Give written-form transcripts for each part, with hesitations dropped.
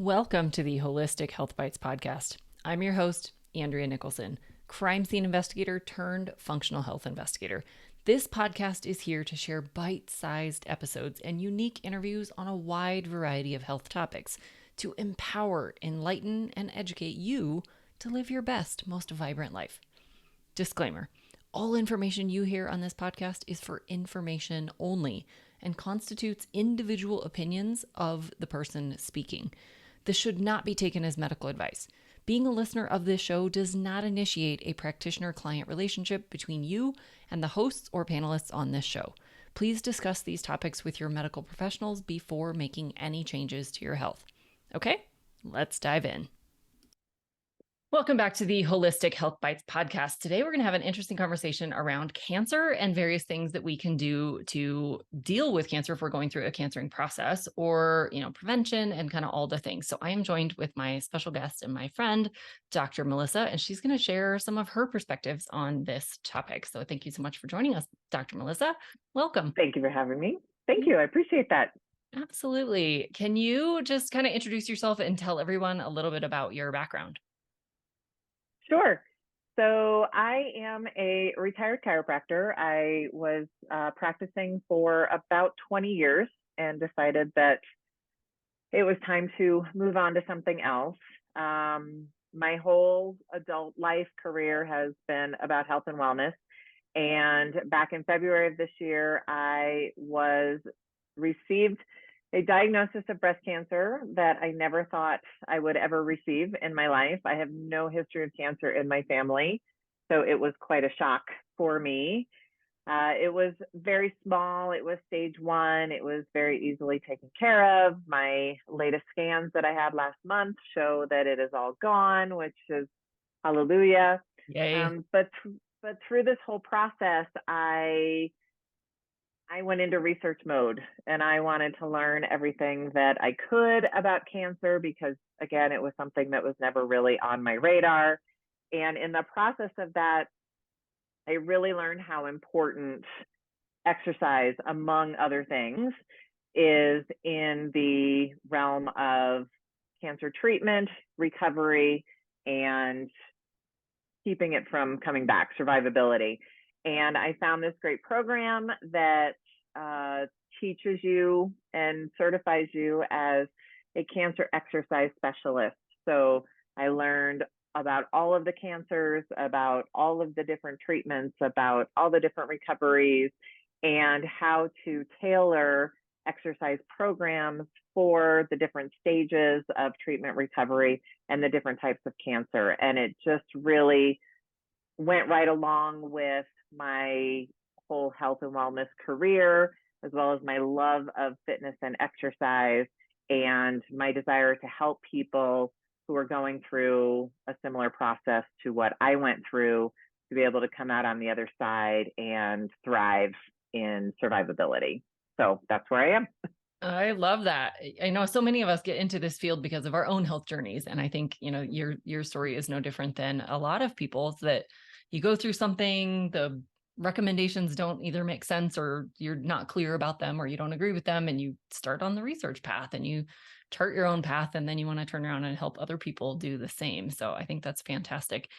Welcome to the Holistic Health Bites podcast. I'm your host, Andrea Nicholson, crime scene investigator turned functional health investigator. This podcast is here to share bite-sized episodes and unique interviews on a wide variety of health topics to empower, enlighten, and educate you to live your best, most vibrant life. Disclaimer: all information you hear on this podcast is for information only and constitutes individual opinions of the person speaking. This should not be taken as medical advice. Being a listener of this show does not initiate a practitioner-client relationship between you and the hosts or panelists on this show. Please discuss these topics with your medical professionals before making any changes to your health. Okay, let's dive in. Welcome back to the Holistic Health Bites podcast. Today, we're going to have an interesting conversation around cancer and various things that we can do to deal with cancer if we're going through a cancering process or, prevention and kind of all the things. So I am joined with my special guest and my friend, Dr. Melissa, and she's going to share some of her perspectives on this topic. So thank you so much for joining us, Dr. Melissa. Welcome. Thank you for having me. Thank you. I appreciate that. Absolutely. Can you just kind of introduce yourself and tell everyone a little bit about your background? Sure. So I am a retired chiropractor. I was practicing for about 20 years and decided that it was time to move on to something else. My whole adult life career has been about health and wellness. And back in February of this year, I received a diagnosis of breast cancer that I never thought I would ever receive in my life. I have no history of cancer in my family, so it was quite a shock for me. It was very small. It was stage 1. It was very easily taken care of. My latest scans that I had last month show that it is all gone, which is hallelujah. Yay. But through this whole process, I went into research mode and I wanted to learn everything that I could about cancer because, again, it was something that was never really on my radar. And in the process of that, I really learned how important exercise, among other things, is in the realm of cancer treatment, recovery, and keeping it from coming back, survivability. And I found this great program that teaches you and certifies you as a cancer exercise specialist. So I learned about all of the cancers, about all of the different treatments, about all the different recoveries, and how to tailor exercise programs for the different stages of treatment recovery and the different types of cancer. And it just really went right along with my whole health and wellness career, as well as my love of fitness and exercise, and my desire to help people who are going through a similar process to what I went through to be able to come out on the other side and thrive in survivability. So that's where I am. I love that. I know so many of us get into this field because of our own health journeys. And I think, your story is no different than a lot of people's, that you go through something, the recommendations don't either make sense or you're not clear about them or you don't agree with them, and you start on the research path and you chart your own path, and then you want to turn around and help other people do the same. So I think that's fantastic.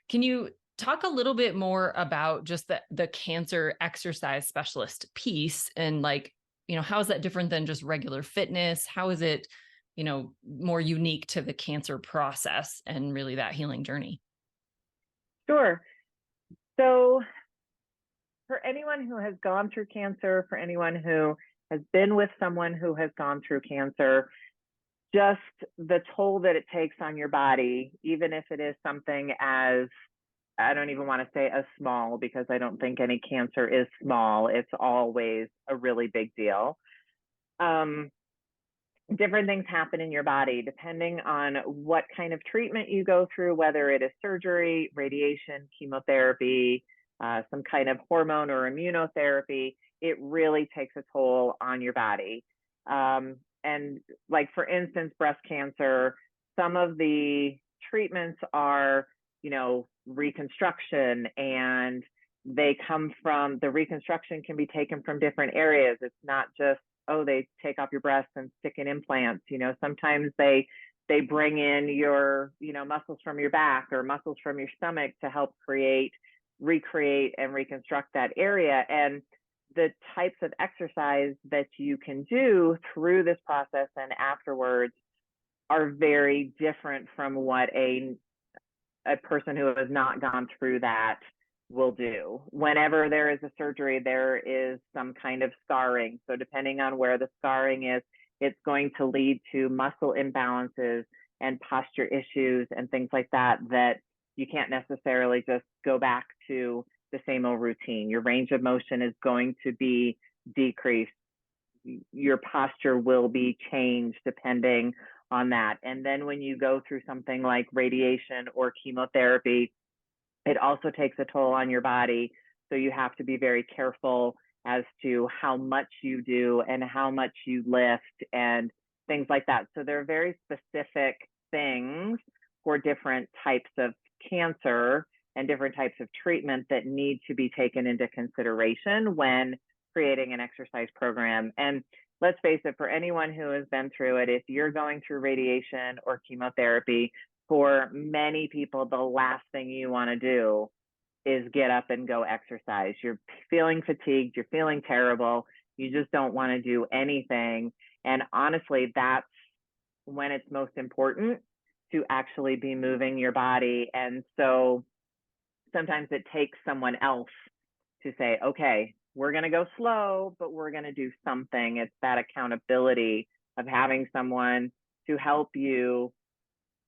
Can you talk a little bit more about just the cancer exercise specialist piece and how is that different than just regular fitness? How is it, more unique to the cancer process and really that healing journey? Sure. So for anyone who has gone through cancer, for anyone who has been with someone who has gone through cancer, just the toll that it takes on your body, even if it is something as, I don't even want to say as small, because I don't think any cancer is small. It's always a really big deal. Different things happen in your body depending on what kind of treatment you go through, whether it is surgery, radiation, chemotherapy, some kind of hormone or immunotherapy. It really takes a toll on your body. And like, for instance, breast cancer, some of the treatments are, reconstruction, and the reconstruction can be taken from different areas. It's not just, oh, they take off your breasts and stick in implants. Sometimes they they bring in your, muscles from your back or muscles from your stomach to help recreate and reconstruct that area. And the types of exercise that you can do through this process and afterwards are very different from what a person who has not gone through that will do. Whenever there is a surgery, there is some kind of scarring. So depending on where the scarring is, it's going to lead to muscle imbalances and posture issues and things like that you can't necessarily just go back to the same old routine. Your range of motion is going to be decreased. Your posture will be changed depending on that. And then when you go through something like radiation or chemotherapy, it also takes a toll on your body. So you have to be very careful as to how much you do and how much you lift and things like that. So there are very specific things for different types of cancer and different types of treatment that need to be taken into consideration when creating an exercise program. And let's face it, for anyone who has been through it, if you're going through radiation or chemotherapy, for many people, the last thing you want to do is get up and go exercise. You're feeling fatigued, you're feeling terrible, you just don't want to do anything. And honestly, that's when it's most important to actually be moving your body. And so sometimes it takes someone else to say, okay, we're going to go slow, but we're going to do something. It's that accountability of having someone to help you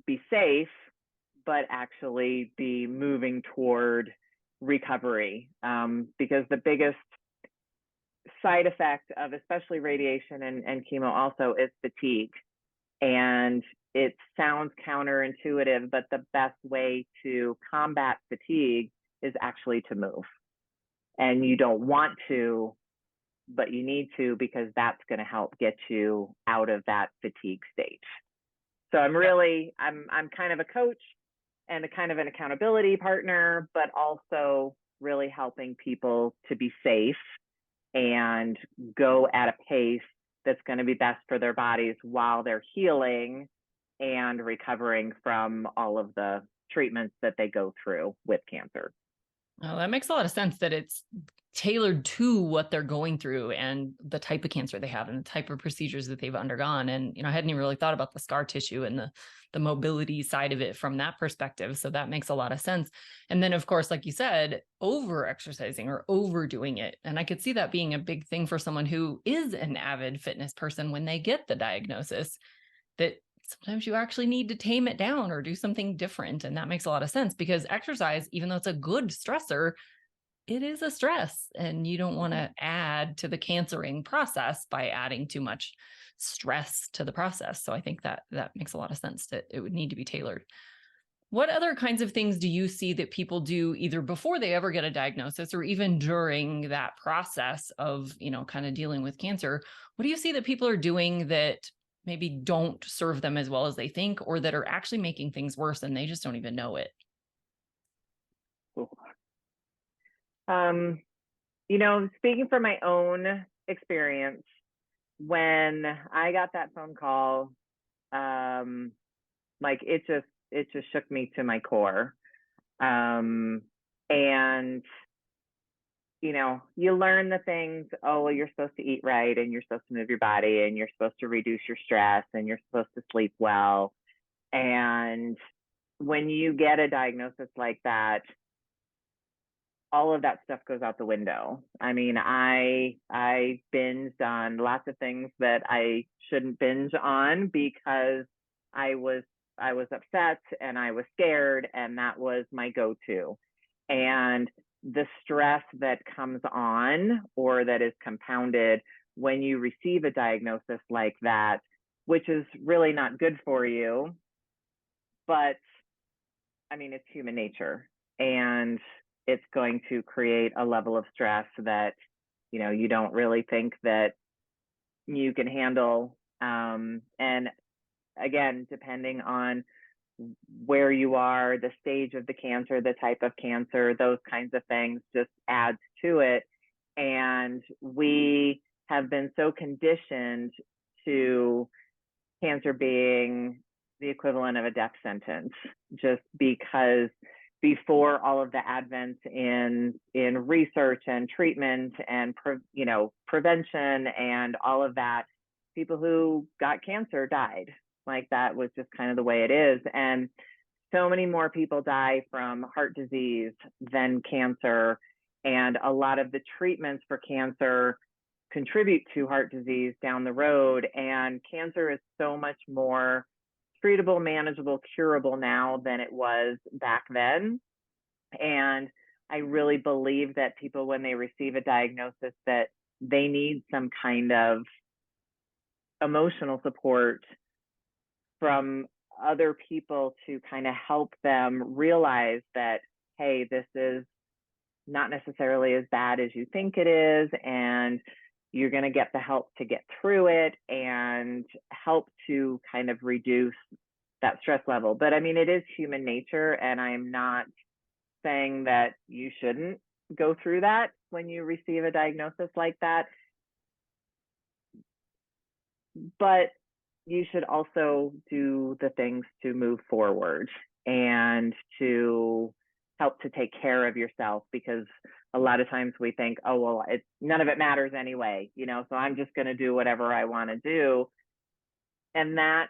be safe, but actually be moving toward recovery. Because the biggest side effect of especially radiation and chemo also is fatigue. And it sounds counterintuitive, but the best way to combat fatigue is actually to move. And you don't want to, but you need to, because that's going to help get you out of that fatigue state. So I'm kind of a coach and a kind of an accountability partner, but also really helping people to be safe and go at a pace that's going to be best for their bodies while they're healing and recovering from all of the treatments that they go through with cancer. Well, that makes a lot of sense that it's tailored to what they're going through and the type of cancer they have and the type of procedures that they've undergone. And, I hadn't even really thought about the scar tissue and the mobility side of it from that perspective. So that makes a lot of sense. And then, of course, like you said, over exercising or overdoing it. And I could see that being a big thing for someone who is an avid fitness person when they get the diagnosis, that sometimes you actually need to tame it down or do something different. And that makes a lot of sense, because exercise, even though it's a good stressor, it is a stress, and you don't want to add to the cancering process by adding too much stress to the process. So I think that makes a lot of sense, that it would need to be tailored. What other kinds of things do you see that people do either before they ever get a diagnosis or even during that process of, kind of dealing with cancer? What do you see that people are doing that maybe don't serve them as well as they think, or that are actually making things worse and they just don't even know it? Speaking from my own experience, when I got that phone call, like it just shook me to my core. And you learn the things, oh, well, you're supposed to eat right, and you're supposed to move your body, and you're supposed to reduce your stress, and you're supposed to sleep well. And when you get a diagnosis like that, all of that stuff goes out the window. I mean, I binged on lots of things that I shouldn't binge on because I was upset and I was scared, and that was my go-to. And the stress that comes on, or that is compounded when you receive a diagnosis like that, which is really not good for you, but I mean, it's human nature, and it's going to create a level of stress that, you don't really think that you can handle. And again, depending on where you are, the stage of the cancer, the type of cancer, those kinds of things just adds to it. And we have been so conditioned to cancer being the equivalent of a death sentence, just because before all of the advance in research and treatment and prevention and all of that, people who got cancer died. Like, that was just kind of the way it is. And so many more people die from heart disease than cancer, and a lot of the treatments for cancer contribute to heart disease down the road. And cancer is so much more treatable, manageable, curable now than it was back then. And I really believe that people, when they receive a diagnosis, that they need some kind of emotional support from other people to kind of help them realize that, hey, this is not necessarily as bad as you think it is, and you're going to get the help to get through it and help to kind of reduce that stress level. But I mean, it is human nature, and I'm not saying that you shouldn't go through that when you receive a diagnosis like that. But you should also do the things to move forward and to help to take care of yourself, because a lot of times we think, oh, well, none of it matters anyway, so I'm just going to do whatever I want to do. And that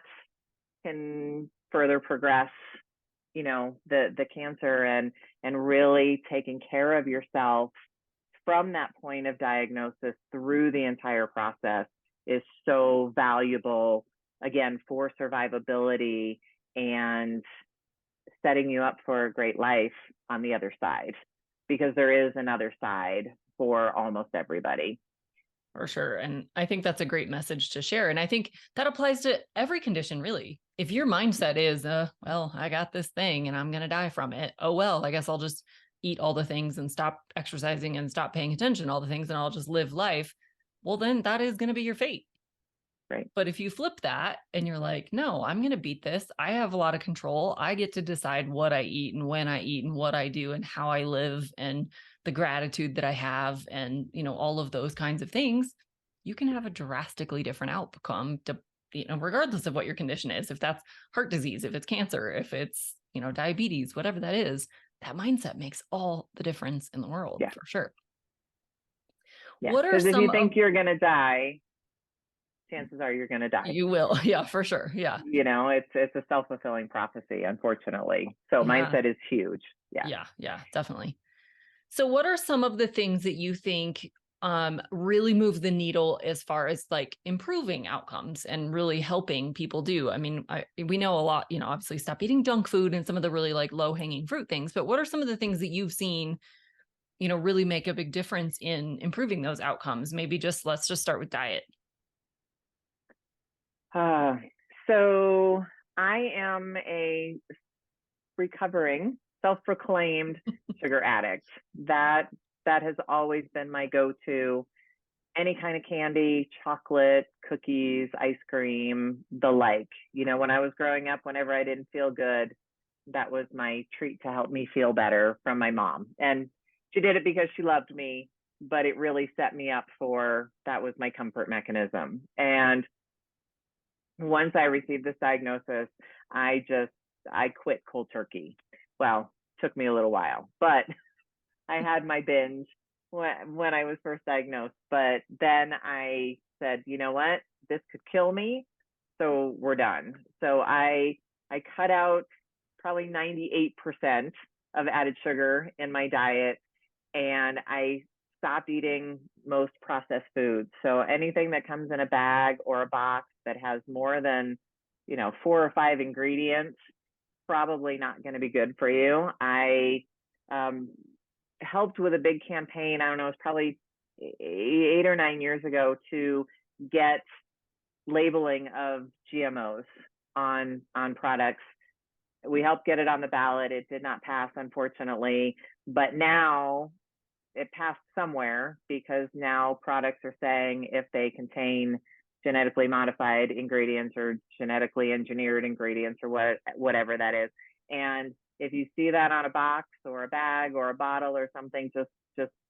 can further progress, the cancer, and really taking care of yourself from that point of diagnosis through the entire process is so valuable, again, for survivability and setting you up for a great life on the other side, because there is another side for almost everybody. For sure. And I think that's a great message to share. And I think that applies to every condition, really. If your mindset is, well, I got this thing and I'm going to die from it. Oh, well, I guess I'll just eat all the things and stop exercising and stop paying attention to all the things, and I'll just live life. Well, then that is going to be your fate. Right. But if you flip that and you're like, no, I'm going to beat this. I have a lot of control. I get to decide what I eat and when I eat and what I do and how I live and the gratitude that I have and, all of those kinds of things. You can have a drastically different outcome to, regardless of what your condition is. If that's heart disease, if it's cancer, if it's, diabetes, whatever that is, that mindset makes all the difference in the world, for sure. Yeah. What are Because if some you think you're going to die, chances are you're going to die. You will. Yeah, for sure. Yeah. It's a self-fulfilling prophecy, unfortunately. So mindset is huge. Yeah. Yeah, definitely. So what are some of the things that you think really move the needle as far as like improving outcomes and really helping people do? I mean, we know a lot, obviously stop eating junk food and some of the really like low hanging fruit things, but what are some of the things that you've seen, really make a big difference in improving those outcomes? Maybe let's just start with diet. So I am a recovering, self-proclaimed sugar addict. That has always been my go-to. Any kind of candy, chocolate, cookies, ice cream, the like. When I was growing up, whenever I didn't feel good, that was my treat to help me feel better from my mom. And she did it because she loved me, but it really set me up that was my comfort mechanism. And once I received this diagnosis, I quit cold turkey. Well, took me a little while, but I had my binge when I was first diagnosed. But then I said, you know what, this could kill me, so we're done. So I cut out probably 98% of added sugar in my diet, and I stopped eating most processed foods. So anything that comes in a bag or a box that has more than 4 or 5 ingredients, probably not going to be good for you. I helped with a big campaign, I don't know, it's probably 8 or 9 years ago, to get labeling of GMOs on products. We helped get it on the ballot. It did not pass, unfortunately, but now it passed somewhere, because now products are saying if they contain genetically modified ingredients or genetically engineered ingredients or whatever that is. And if you see that on a box or a bag or a bottle or something, just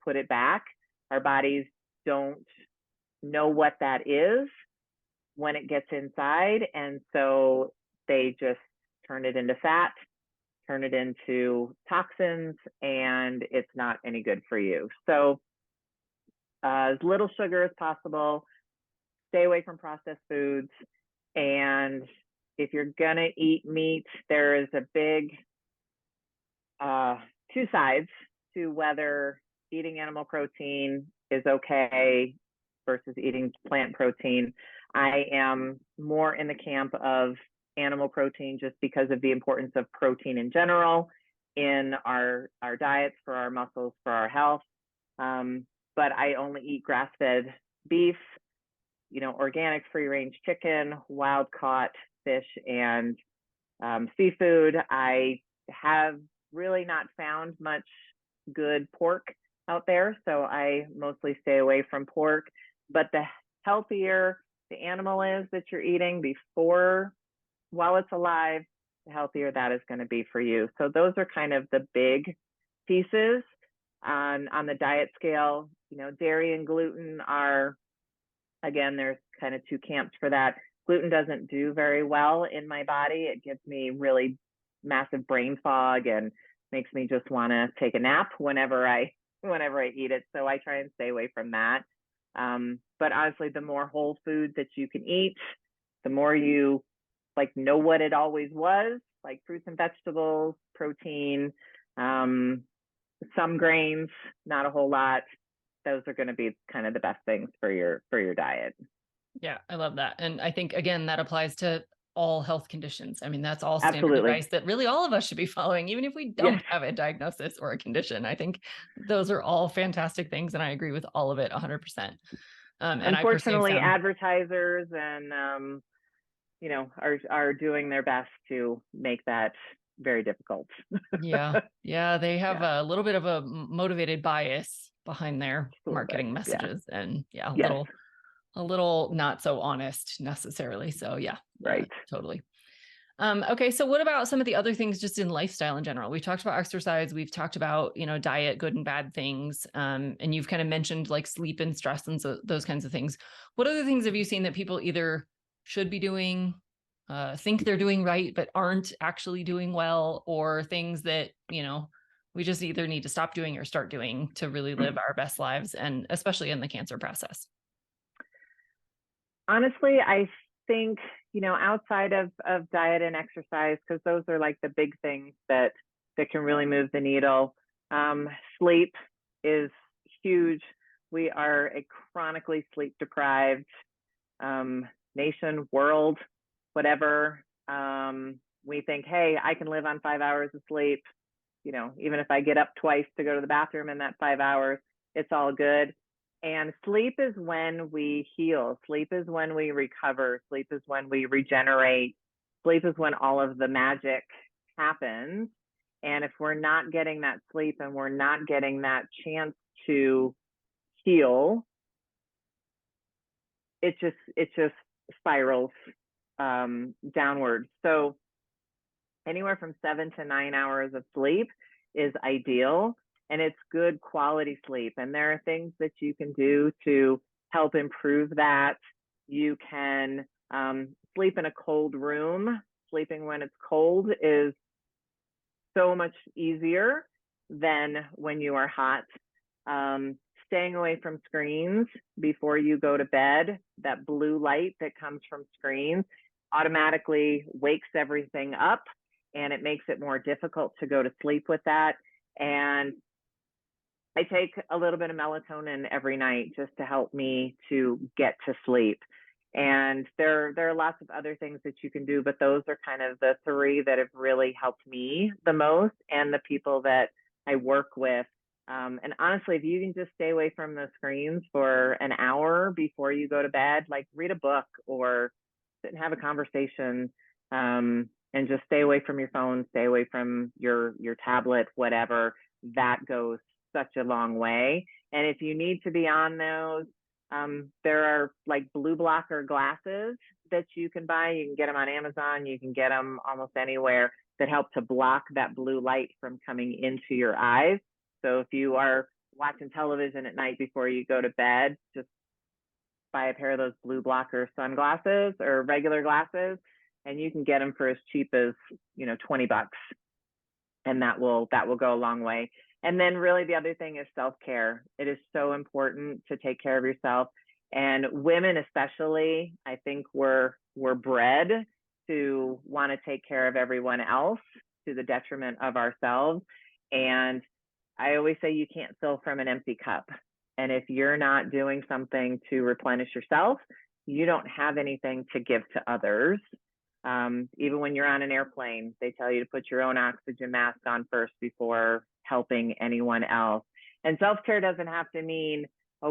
put it back. Our bodies don't know what that is when it gets inside. And so they just turn it into fat, turn it into toxins, and it's not any good for you. So as little sugar as possible, stay away from processed foods. And if you're going to eat meat, there is a big two sides to whether eating animal protein is okay versus eating plant protein. I am more in the camp of animal protein just because of the importance of protein in general in our diets, for our muscles, for our health. But I only eat grass-fed beef, organic free-range chicken, wild-caught fish, and seafood. I have really not found much good pork out there, so I mostly stay away from pork. But the healthier the animal is that you're eating while it's alive, the healthier that is going to be for you. So those are kind of the big pieces on the diet scale. Dairy and gluten are, again, there's kind of two camps for that. Gluten doesn't do very well in my body. It gives me really massive brain fog and makes me just want to take a nap whenever I eat it. So I try and stay away from that. But honestly, the more whole food that you can eat, the more you know what it always was, like fruits and vegetables, protein, some grains, not a whole lot. Those are going to be kind of the best things for your diet. Yeah, I love that. And I think, again, that applies to all health conditions. I mean, that's all standard Absolutely. advice that really all of us should be following, even if we don't have a diagnosis or a condition. I think those are all fantastic things, and I agree with all of it 100%. And unfortunately, advertisers and are doing their best to make that very difficult. Yeah, they have a little bit of a motivated bias behind their marketing messages, and a little not so honest necessarily. So right. Totally. Okay. So what about some of the other things just in lifestyle in general? We've talked about exercise. We've talked about, diet, good and bad things. And you've kind of mentioned like sleep and stress and those kinds of things. What other things have you seen that people either should be doing, think they're doing right, but aren't actually doing well, or things that, we just either need to stop doing or start doing to really live our best lives, and especially in the cancer process? Honestly, I think, outside of diet and exercise, because those are like the big things that can really move the needle. Sleep is huge. We are a chronically sleep deprived nation, world, whatever. We think, hey, I can live on 5 hours of sleep. Even if I get up twice to go to the bathroom in that 5 hours, it's all good. And sleep is when we heal. Sleep is when we recover. Sleep is when we regenerate. Sleep is when all of the magic happens. And if we're not getting that sleep and we're not getting that chance to heal, it just spirals downward. So anywhere from 7 to 9 hours of sleep is ideal. And it's good quality sleep. And there are things that you can do to help improve that. You can sleep in a cold room. Sleeping when it's cold is so much easier than when you are hot. Staying away from screens before you go to bed. That blue light that comes from screens automatically wakes everything up, and it makes it more difficult to go to sleep with that. And I take a little bit of melatonin every night just to help me to get to sleep. And there are lots of other things that you can do, but those are kind of the three that have really helped me the most and the people that I work with. And honestly, if you can just stay away from the screens for an hour before you go to bed, like read a book or sit and have a conversation, and just stay away from your phone, stay away from your tablet, whatever, that goes such a long way. And if you need to be on those, there are like blue blocker glasses that you can buy. You can get them on Amazon. You can get them almost anywhere, that help to block that blue light from coming into your eyes. So if you are watching television at night before you go to bed, just buy a pair of those blue blocker sunglasses or regular glasses. and you can get them for as cheap as, $20, and that will go a long way. And then really the other thing is self-care. It is so important to take care of yourself. And women especially, I think we're bred to want to take care of everyone else to the detriment of ourselves. And I always say you can't fill from an empty cup. And if you're not doing something to replenish yourself, you don't have anything to give to others. Even when you're on an airplane, they tell you to put your own oxygen mask on first before helping anyone else. And self-care doesn't have to mean,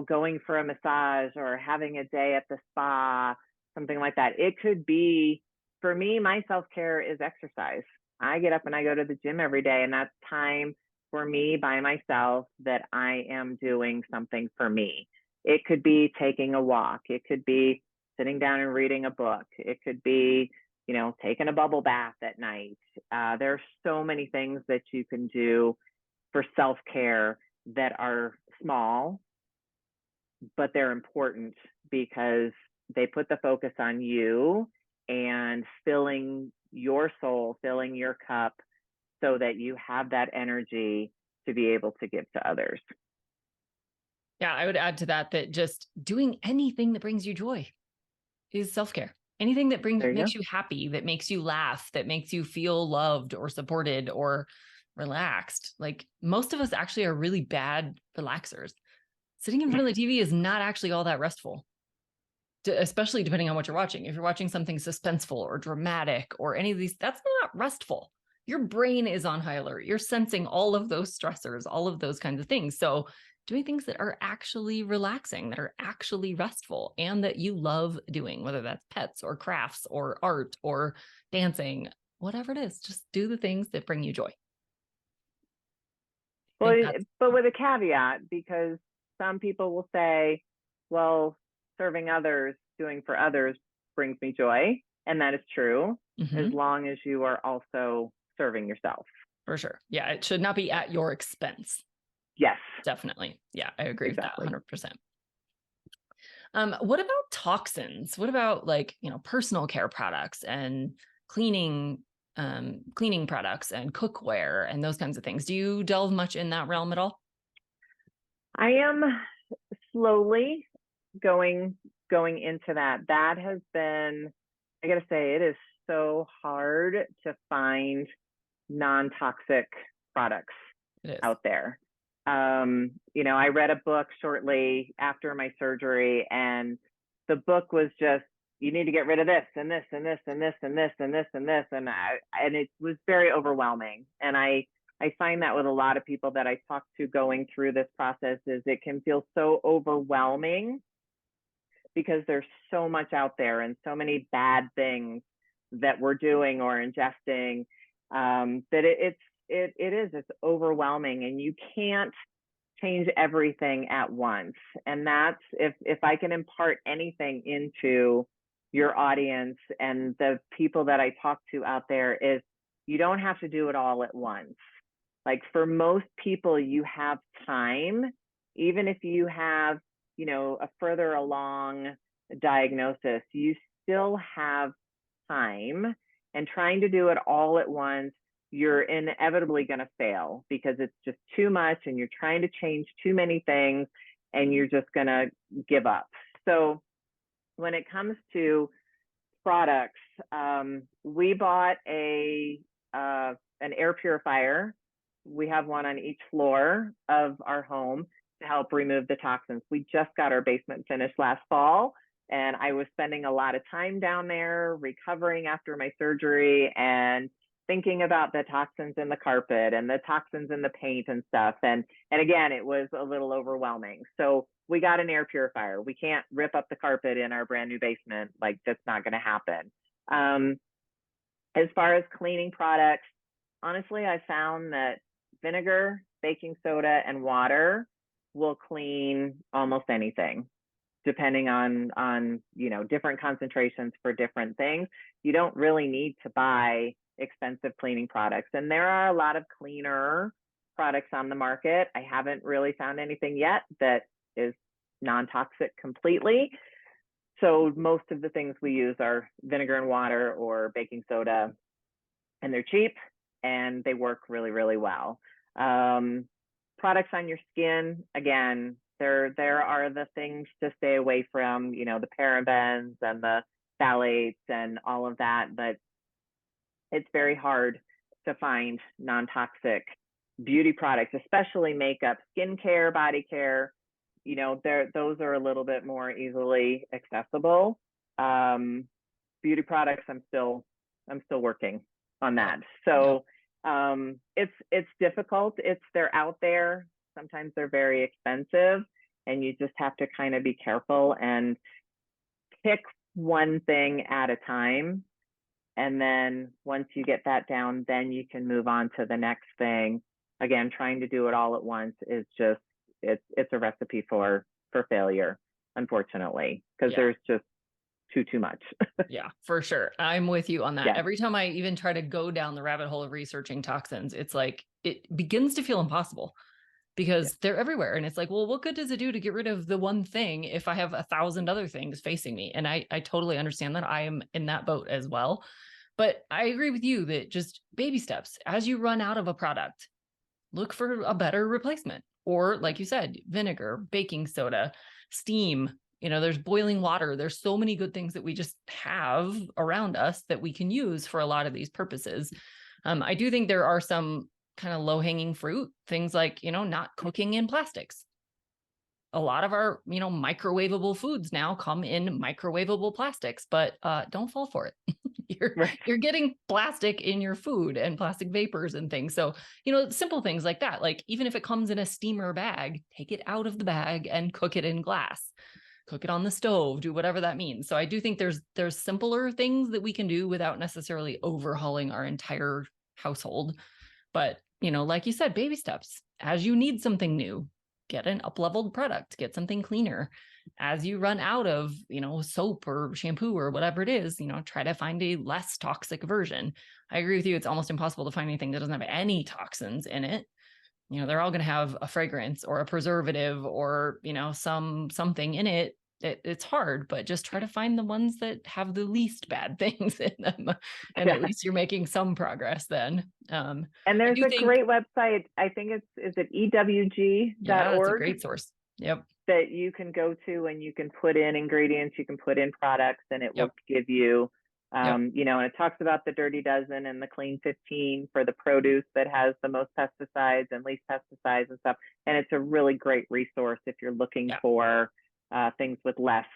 going for a massage or having a day at the spa, something like that. It could be, for me, my self-care is exercise. I get up and I go to the gym every day, and that's time for me by myself that I am doing something for me. It could be taking a walk. It could be sitting down and reading a book. It could be, taking a bubble bath at night. There are so many things that you can do for self-care that are small, but they're important because they put the focus on you and filling your soul, filling your cup so that you have that energy to be able to give to others. Yeah, I would add to that just doing anything that brings you joy is self-care. Anything that makes you happy, that makes you laugh, that makes you feel loved or supported or relaxed. Like, most of us actually are really bad relaxers. Sitting in front of the TV is not actually all that restful, especially depending on what you're watching. If you're watching something suspenseful or dramatic or any of these, that's not restful. Your brain is on high alert. You're sensing all of those stressors, all of those kinds of things. So doing things that are actually relaxing, that are actually restful, and that you love doing, whether that's pets or crafts or art or dancing, whatever it is, just do the things that bring you joy. Well, but with a caveat, because some people will say, well, serving others, doing for others brings me joy. And that is true, as long as you are also serving yourself. For sure. Yeah, it should not be at your expense. Yes. Definitely. Yeah, I agree with that 100%. What about toxins? What about personal care products and cleaning products and cookware and those kinds of things? Do you delve much in that realm at all? I am slowly going into that. That has been, I got to say, it is so hard to find non-toxic products out there. I read a book shortly after my surgery, and the book was just, you need to get rid of this and this and this and this and this and this and this, and it was very overwhelming. And I find that with a lot of people that I talk to going through this process, is it can feel so overwhelming because there's so much out there and so many bad things that we're doing or ingesting, that it's overwhelming, and you can't change everything at once. And that's, if I can impart anything into your audience and the people that I talk to out there, is you don't have to do it all at once. Like, for most people, you have time, even if you have, a further along diagnosis, you still have time. And trying to do it all at once, you're inevitably going to fail, because it's just too much and you're trying to change too many things and you're just going to give up. So when it comes to products, we bought an air purifier. We have one on each floor of our home to help remove the toxins. We just got our basement finished last fall, and I was spending a lot of time down there recovering after my surgery and thinking about the toxins in the carpet and the toxins in the paint and stuff. And again, it was a little overwhelming. So we got an air purifier. We can't rip up the carpet in our brand new basement. Like, that's not going to happen. As far as cleaning products, honestly, I found that vinegar, baking soda, and water will clean almost anything, depending on different concentrations for different things. You don't really need to buy expensive cleaning products. And there are a lot of cleaner products on the market. I haven't really found anything yet that is non-toxic completely. So most of the things we use are vinegar and water or baking soda, and they're cheap and they work really, really well. Um, Products on your skin, again, there are the things to stay away from, the parabens and the phthalates and all of that, but it's very hard to find non-toxic beauty products, especially makeup, skincare, body care. Those are a little bit more easily accessible. Um, Beauty products, I'm still working on Yep. that. Yep. So it's difficult. They're out there. Sometimes they're very expensive, and you just have to kind of be careful and pick one thing at a time. And then once you get that down, then you can move on to the next thing. Again, trying to do it all at once is just it's a recipe for failure, unfortunately, because Yeah. there's just too much. Yeah, for sure. I'm with you on that. Yeah. Every time I even try to go down the rabbit hole of researching toxins, it's like it begins to feel impossible Yeah. because they're everywhere. And it's like, well, what good does it do to get rid of the one thing if I have 1,000 other things facing me? And I totally understand that. I am in that boat as well. But I agree with you that just baby steps as you run out of a product, look for a better replacement. Or, like you said, vinegar, baking soda, steam. There's boiling water. There's so many good things that we just have around us that we can use for a lot of these purposes. I do think there are some kind of low hanging fruit things like, not cooking in plastics. A lot of our, microwavable foods now come in microwavable plastics, but don't fall for it. you're Right. you're getting plastic in your food and plastic vapors and things. So, simple things like that. Like even if it comes in a steamer bag, take it out of the bag and cook it in glass. Cook it on the stove, do whatever that means. So I do think there's simpler things that we can do without necessarily overhauling our entire household. But, like you said, baby steps. As you need something new, get an up-leveled product, get something cleaner. As you run out of, soap or shampoo or whatever it is, try to find a less toxic version. I agree with you. It's almost impossible to find anything that doesn't have any toxins in it. They're all going to have a fragrance or a preservative or, something in it. It's hard, but just try to find the ones that have the least bad things in them. And at Yeah. least you're making some progress then. And I there's do a think, great website. I think is it yeah, that's a ewg.org, great source. Yep. that you can go to and you can put in ingredients, you can put in products, and it will Yep. give you, Yep. and it talks about the dirty dozen and the clean 15 for the produce that has the most pesticides and least pesticides and stuff. And it's a really great resource if you're looking Yeah. for things with less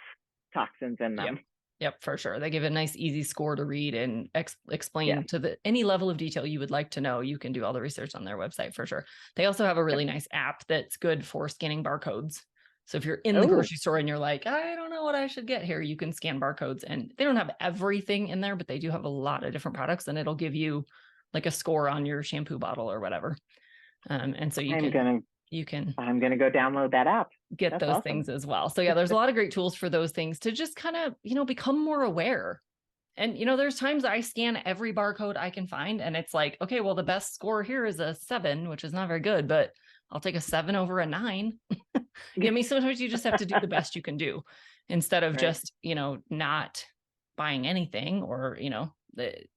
toxins in Yep. them. Yep, for sure. They give a nice, easy score to read and Yeah. explain to any level of detail you would like to know. You can do all the research on their website for sure. They also have a Yep. really nice app that's good for scanning barcodes. So if you're in the Oh, grocery store and you're like, I don't know what I should get here, you can scan barcodes. And they don't have everything in there, but they do have a lot of different products, and it'll give you like a score on your shampoo bottle or whatever. And so you I'm can gonna you can I'm gonna go download that app. get That's those awesome. things as well. So yeah, there's a lot of great tools for those things to just kind of, become more aware. And there's times I scan every barcode I can find and it's like, okay, well, the best score here is a 7, which is not very good, but I'll take a 7 over a 9. I mean, sometimes you just have to do the best you can do instead of Right. just, not buying anything or,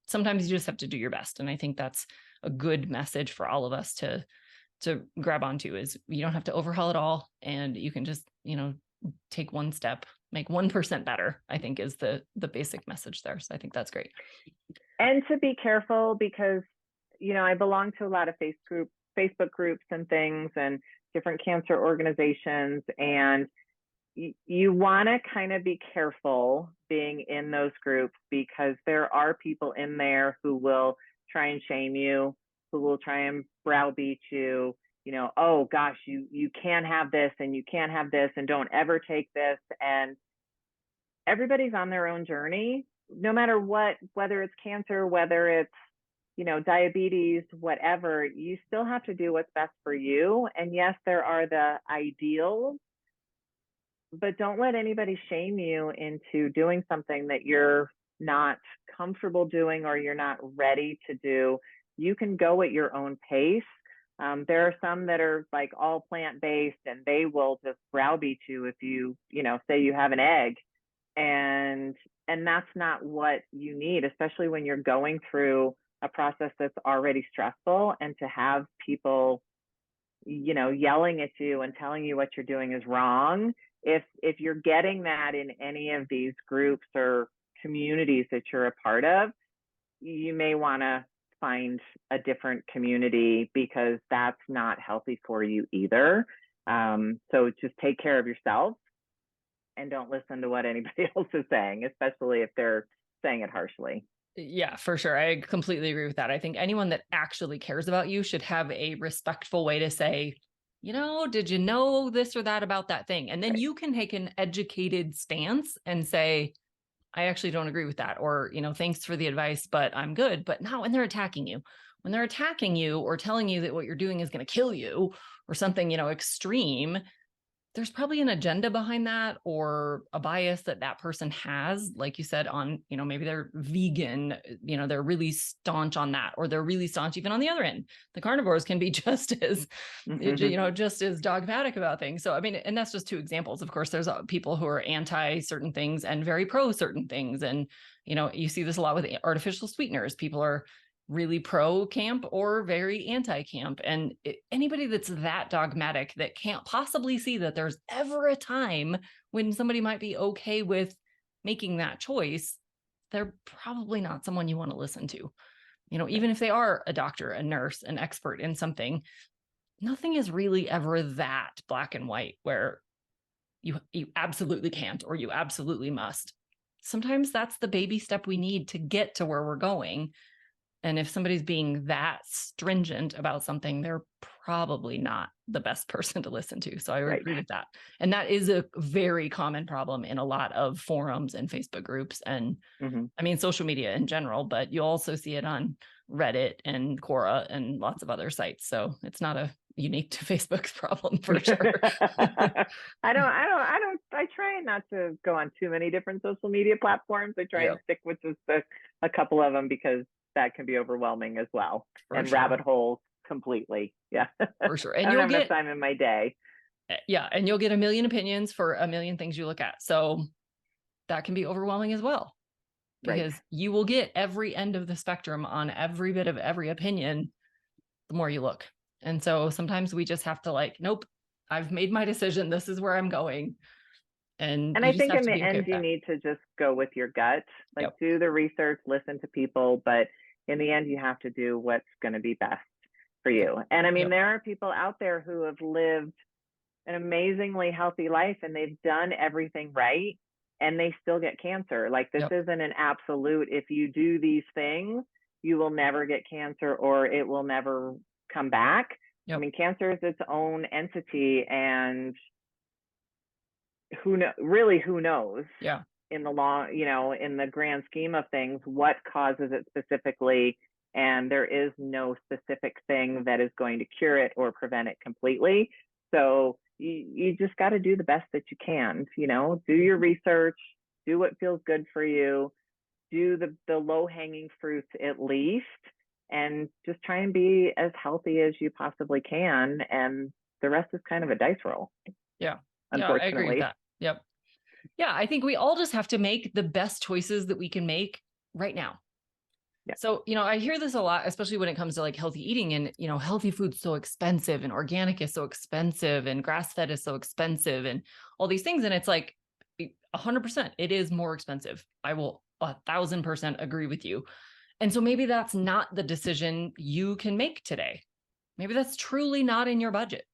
sometimes you just have to do your best. And I think that's a good message for all of us to grab onto is you don't have to overhaul it all, and you can just, take one step, make 1% better, I think is the basic message there. So I think that's great. And to be careful because, I belong to a lot of Facebook groups and things and different cancer organizations. And you want to kind of be careful being in those groups because there are people in there who will try and shame you, who will try and browbeat you, oh gosh, you can't have this and you can't have this and don't ever take this. And everybody's on their own journey, no matter what, whether it's cancer, whether it's, diabetes, whatever, you still have to do what's best for you. And yes, there are the ideals, but don't let anybody shame you into doing something that you're not comfortable doing or you're not ready to do. You can go at your own pace. There are some that are like all plant based and they will just browbeat you if you, say you have an egg And that's not what you need, especially when you're going through a process that's already stressful, and to have people, yelling at you and telling you what you're doing is wrong. If you're getting that in any of these groups or communities that you're a part of, you may want to find a different community, because that's not healthy for you either. So just take care of yourself and don't listen to what anybody else is saying, especially if they're saying it harshly. Yeah, for sure. I completely agree with that. I think anyone that actually cares about you should have a respectful way to say, did you know this or that about that thing? And then Right. you can take an educated stance and say, I actually don't agree with that. Or, thanks for the advice, but I'm good. But not when they're attacking you. When they're attacking you or telling you that what you're doing is going to kill you or something, extreme, there's probably an agenda behind that, or a bias that that person has, like you said, on, maybe they're vegan, they're really staunch on that, or they're really staunch even on the other end. The carnivores can be just as, just as dogmatic about things. So, I mean, and that's just two examples. Of course, there's people who are anti certain things and very pro certain things. And, you see this a lot with artificial sweeteners. People are really pro camp or very anti camp. And anybody that's that dogmatic that can't possibly see that there's ever a time when somebody might be okay with making that choice, they're probably not someone you want to listen to. Even if they are a doctor, a nurse, an expert in something, nothing is really ever that black and white where you absolutely can't or you absolutely must. Sometimes that's the baby step we need to get to where we're going. And if somebody's being that stringent about something, they're probably not the best person to listen to. So I would agree with that. And that is a very common problem in a lot of forums and Facebook groups and I mean, social media in general, but you also see it on Reddit and Quora and lots of other sites. So it's not a unique to Facebook's problem for sure. I try not to go on too many different social media platforms. I try and stick with just a couple of them, because that can be overwhelming as well. And rabbit holes completely. Yeah. For sure. And I don't have enough time in my day. Yeah. And you'll get a million opinions for a million things you look at. So that can be overwhelming as well, because you will get every end of the spectrum on every bit of every opinion the more you look. And so sometimes we just have to nope, I've made my decision. This is where I'm going. And I think in the end, you need to just go with your gut, do the research, listen to people, but in the end, you have to do what's going to be best for you. And I mean, there are people out there who have lived an amazingly healthy life and they've done everything right, and they still get cancer. This isn't an absolute, if you do these things, you will never get cancer or it will never come back. I mean, cancer is its own entity, and who knows in the long, in the grand scheme of things, what causes it specifically. And there is no specific thing that is going to cure it or prevent it completely. So you just got to do the best that you can, do your research, do what feels good for you, do the low hanging fruits at least, and just try and be as healthy as you possibly can. And the rest is kind of a dice roll. Yeah. Unfortunately. Yeah, I agree with that. Yep. Yeah. I think we all just have to make the best choices that we can make right now. Yeah. So, I hear this a lot, especially when it comes to healthy eating and, healthy food's so expensive and organic is so expensive and grass-fed is so expensive and all these things. And it's 100%, it is more expensive. I will 1,000% agree with you. And so maybe that's not the decision you can make today. Maybe that's truly not in your budget.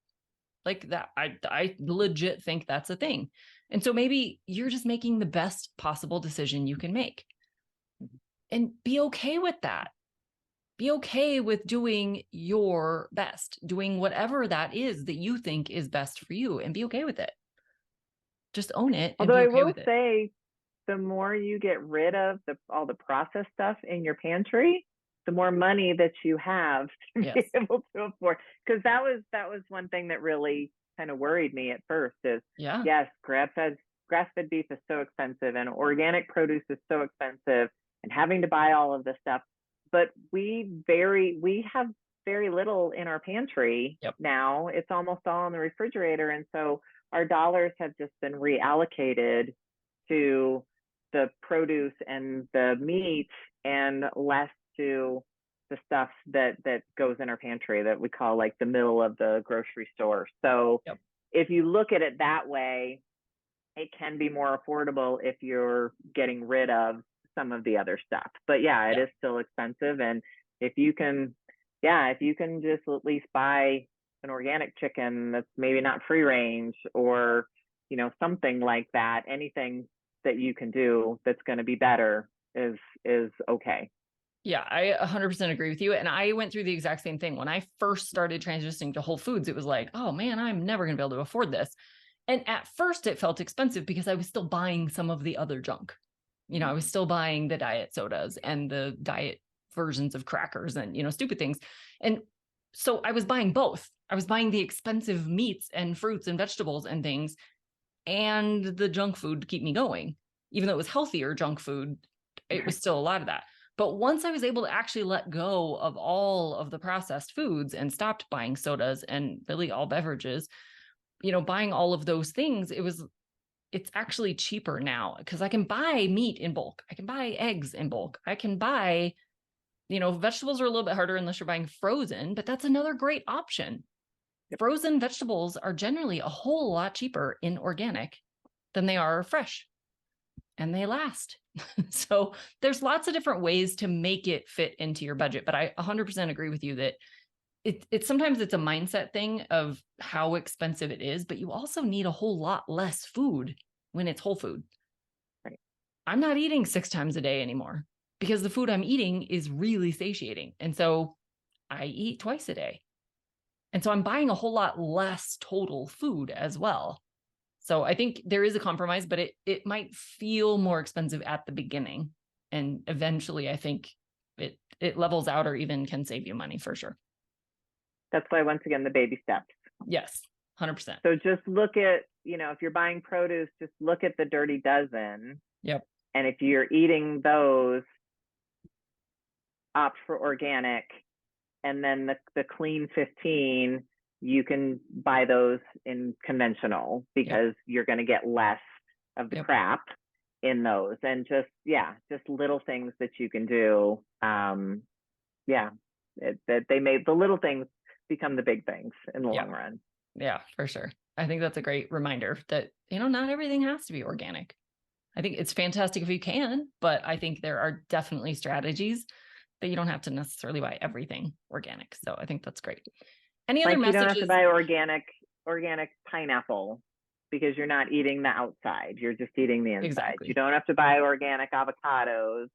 That, I legit think that's a thing. And so maybe you're just making the best possible decision you can make. And be okay with that. Be okay with doing your best, doing whatever that is that you think is best for you, and be okay with it. Just own it. Although I will say, the more you get rid of all the processed stuff in your pantry, the more money that you have to be able to afford. Because that was one thing that really kind of worried me at first is, yes, grass-fed beef is so expensive and organic produce is so expensive and having to buy all of this stuff. But we have very little in our pantry now. It's almost all in the refrigerator. And so our dollars have just been reallocated to the produce and the meat and less to the stuff that goes in our pantry that we call like the middle of the grocery store. So Yep. if you look at it that way, it can be more affordable if you're getting rid of some of the other stuff. But yeah, it is still expensive. And if you can, if you can just at least buy an organic chicken that's maybe not free range, or, you know, something like that, anything that you can do that's going to be better is okay. Yeah, I 100% agree with you. And I went through the exact same thing. When I first started transitioning to Whole Foods, it was like, oh man, I'm never going to be able to afford this. And at first it felt expensive because I was still buying some of the other junk. You know, I was still buying the diet sodas and the diet versions of crackers and, you know, stupid things. And so I was buying both. I was buying the expensive meats and fruits and vegetables and things, and the junk food to keep me going. Even though it was healthier junk food, it was still a lot of that. But once I was able to actually let go of all of the processed foods and stopped buying sodas and really all beverages, you know, buying all of those things, it's actually cheaper now because I can buy meat in bulk. I can buy eggs in bulk. I can buy, you know, vegetables are a little bit harder unless you're buying frozen, but that's another great option. Frozen vegetables are generally a whole lot cheaper in organic than they are fresh, and they last. So there's lots of different ways to make it fit into your budget. But I 100% agree with you that it's sometimes it's a mindset thing of how expensive it is, but you also need a whole lot less food when it's whole food. Right. I'm not eating 6 times a day anymore because the food I'm eating is really satiating. And so I eat twice a day. And so I'm buying a whole lot less total food as well. So I think there is a compromise, but it might feel more expensive at the beginning. And eventually I think it levels out or even can save you money for sure. That's why, once again, the baby steps. Yes, 100%. So just look at, you know, if you're buying produce, just look at the dirty dozen. Yep. And if you're eating those, opt for organic. And then the clean 15, you can buy those in conventional because you're going to get less of the crap in those. And just little things that you can do. That they made the little things become the big things in the long run. Yeah, for sure. I think that's a great reminder that, you know, not everything has to be organic. I think it's fantastic if you can, but I think there are definitely strategies that you don't have to necessarily buy everything organic. So I think that's great. Any other messages? You don't have to buy organic pineapple because you're not eating the outside. You're just eating the inside. Exactly. You don't have to buy organic avocados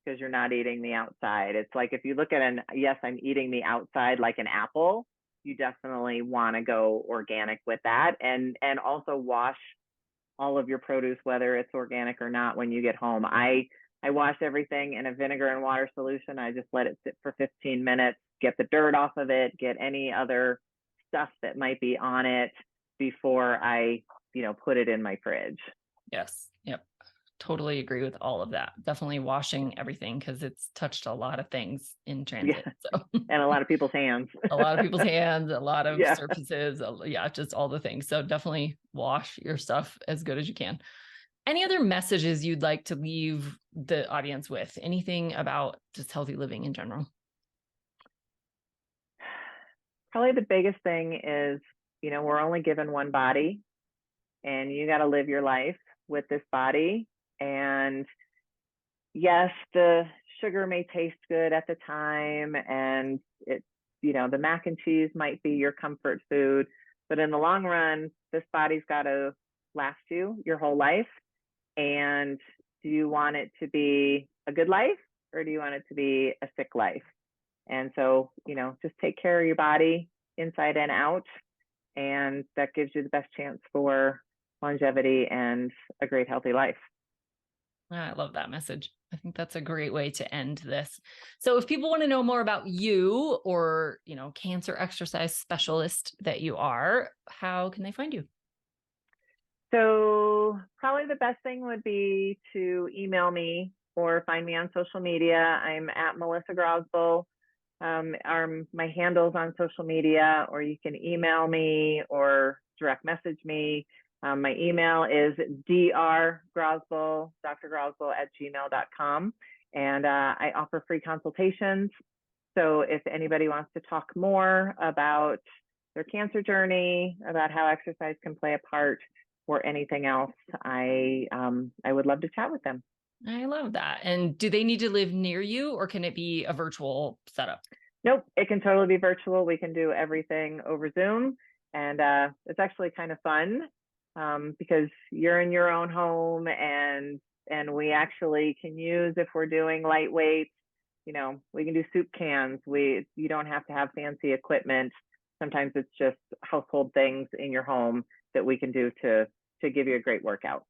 because you're not eating the outside. It's like, if you look at I'm eating the outside like an apple, you definitely want to go organic with that. And also wash all of your produce, whether it's organic or not, when you get home. I wash everything in a vinegar and water solution. I just let it sit for 15 minutes, get the dirt off of it, get any other stuff that might be on it before I, put it in my fridge. Yes. Yep. Totally agree with all of that. Definitely washing everything because it's touched a lot of things in transit. Yeah. So. And a lot of people's hands. A lot of people's hands, a lot of surfaces. Just all the things. So definitely wash your stuff as good as you can. Any other messages you'd like to leave the audience with? Anything about just healthy living in general? Probably the biggest thing is, we're only given one body, and you got to live your life with this body. And yes, the sugar may taste good at the time, and the mac and cheese might be your comfort food, but in the long run, this body's got to last you your whole life. And do you want it to be a good life, or do you want it to be a sick life? And so, just take care of your body inside and out, and that gives you the best chance for longevity and a great healthy life. I love that message. I think that's a great way to end this. So if people want to know more about you, or, cancer exercise specialist that you are, how can they find you? So probably the best thing would be to email me or find me on social media. I'm at Melissa Grosboll. My handles on social media, or you can email me or direct message me. My email is drgrosboll, drgrosboll@gmail.com. And I offer free consultations. So if anybody wants to talk more about their cancer journey, about how exercise can play a part, or anything else, I would love to chat with them. I love that. And do they need to live near you, or can it be a virtual setup? Nope, it can totally be virtual. We can do everything over Zoom, and it's actually kind of fun because you're in your own home, and we actually can use, if we're doing lightweight, we can do soup cans. You don't have to have fancy equipment. Sometimes it's just household things in your home that we can do to give you a great workout.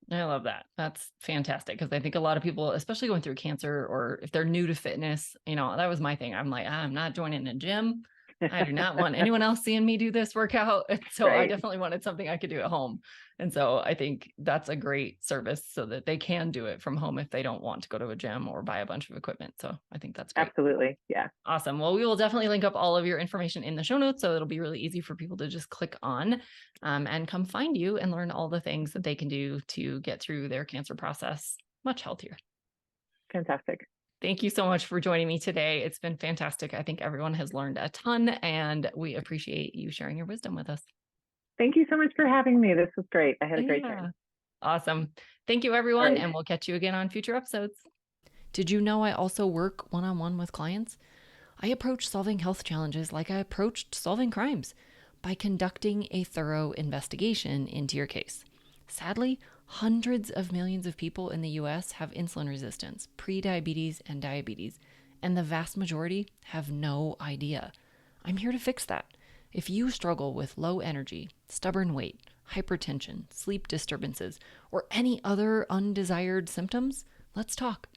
I love that. That's fantastic, because I think a lot of people, especially going through cancer, or if they're new to fitness, that was my thing. I'm like, I'm not joining a gym. I do not want anyone else seeing me do this workout. And so I Right. definitely wanted something I could do at home. And so I think that's a great service, so that they can do it from home if they don't want to go to a gym or buy a bunch of equipment. So I think that's great. Absolutely. Yeah. Awesome. Well, we will definitely link up all of your information in the show notes, so it'll be really easy for people to just click on and come find you and learn all the things that they can do to get through their cancer process much healthier. Fantastic. Thank you so much for joining me today. It's been fantastic. I think everyone has learned a ton, and we appreciate you sharing your wisdom with us. Thank you so much for having me. This was great. I had a great Yeah. time. Awesome. Thank you, everyone. Right. And we'll catch you again on future episodes. Did you know I also work one-on-one with clients? I approach solving health challenges like I approached solving crimes, by conducting a thorough investigation into your case. Sadly, hundreds of millions of people in the US have insulin resistance, prediabetes, and diabetes, and the vast majority have no idea. I'm here to fix that. If you struggle with low energy, stubborn weight, hypertension, sleep disturbances, or any other undesired symptoms, let's talk.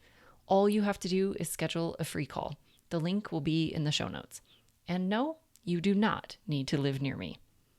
All you have to do is schedule a free call. The link will be in the show notes. And no, you do not need to live near me.